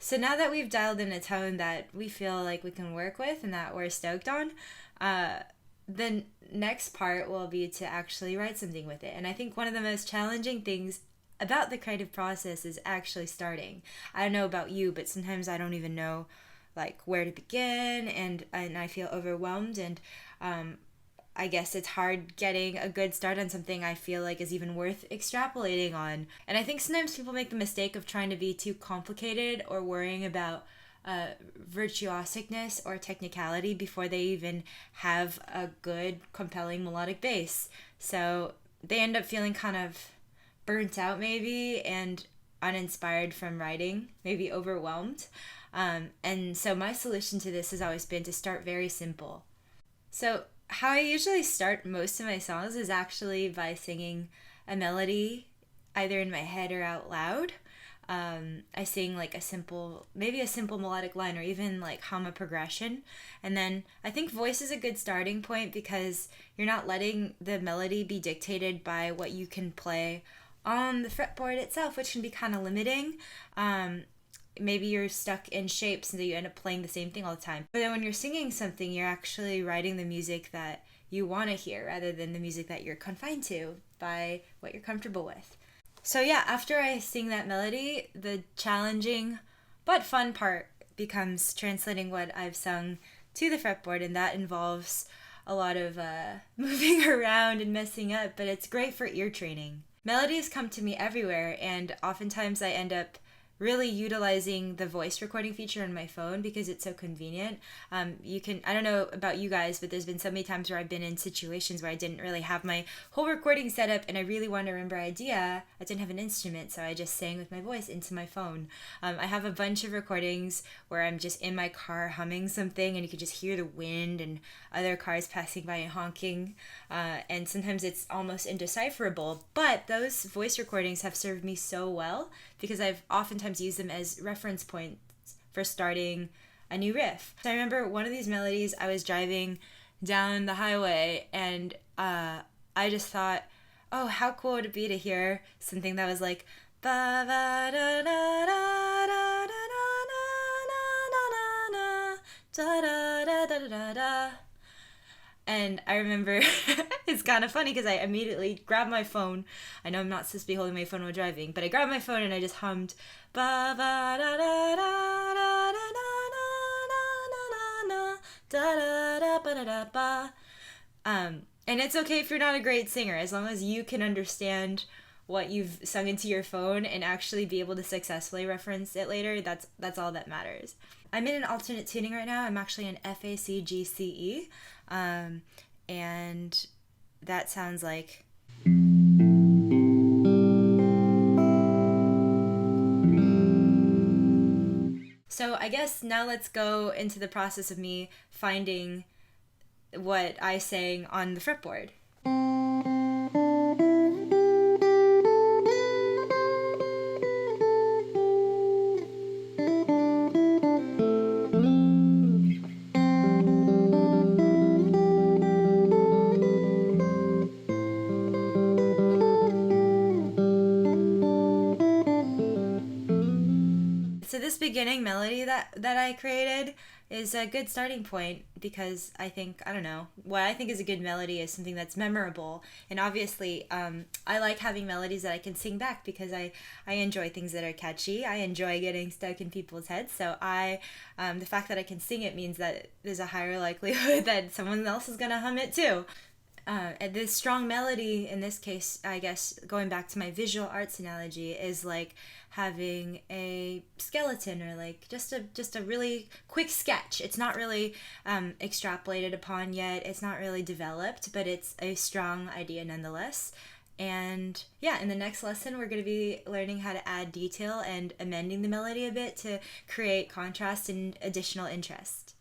So now that we've dialed in a tone that we feel like we can work with and that we're stoked on, the next part will be to actually write something with it. And I think one of the most challenging things about the creative process is actually starting. I don't know about you, but sometimes I don't even know like where to begin, and I feel overwhelmed, and I guess it's hard getting a good start on something I feel like is even worth extrapolating on. And I think sometimes people make the mistake of trying to be too complicated or worrying about virtuosicness or technicality before they even have a good, compelling melodic bass. So they end up feeling kind of burnt out maybe and uninspired from writing, maybe overwhelmed. And so my solution to this has always been to start very simple. So how I usually start most of my songs is actually by singing a melody either in my head or out loud. I sing like maybe a simple melodic line, or even like hum a progression. And then I think voice is a good starting point because you're not letting the melody be dictated by what you can play on the fretboard itself, which can be kind of limiting. Maybe you're stuck in shapes and that you end up playing the same thing all the time. But then when you're singing something, you're actually writing the music that you want to hear rather than the music that you're confined to by what you're comfortable with. So yeah, after I sing that melody, the challenging but fun part becomes translating what I've sung to the fretboard, and that involves a lot of moving around and messing up, but it's great for ear training. Melodies come to me everywhere, and oftentimes I end up really utilizing the voice recording feature on my phone because it's so convenient. I don't know about you guys, but there's been so many times where I've been in situations where I didn't really have my whole recording set up and I really wanted to remember an idea. I didn't have an instrument, so I just sang with my voice into my phone. I have a bunch of recordings where I'm just in my car humming something and you can just hear the wind and other cars passing by and honking. And sometimes it's almost indecipherable, but those voice recordings have served me so well because I've oftentimes used them as reference points for starting a new riff. So I remember one of these melodies, I was driving down the highway and I just thought, oh, how cool would it be to hear something that was like ba ba da da da da da da da da da da da. And I remember it's kind of funny because I immediately grabbed my phone. I know I'm not supposed to be holding my phone while driving, but I grabbed my phone and I just hummed ba ba da da da da da da da da da da ba. And it's okay if you're not a great singer, as long as you can understand what you've sung into your phone and actually be able to successfully reference it later. That's all that matters. I'm in an alternate tuning right now. I'm actually in FACGCE. And that sounds like. So I guess now let's go into the process of me finding what I sang on the fretboard. So this beginning melody that I created is a good starting point because I think, I don't know, what I think is a good melody is something that's memorable. And obviously, I like having melodies that I can sing back because I enjoy things that are catchy. I enjoy getting stuck in people's heads. So the fact that I can sing it means that there's a higher likelihood that someone else is going to hum it too. And this strong melody, in this case, I guess, going back to my visual arts analogy, is like having a skeleton or like just a really quick sketch. It's not really extrapolated upon yet. It's not really developed, but it's a strong idea nonetheless. And yeah, in the next lesson, we're going to be learning how to add detail and amending the melody a bit to create contrast and additional interest.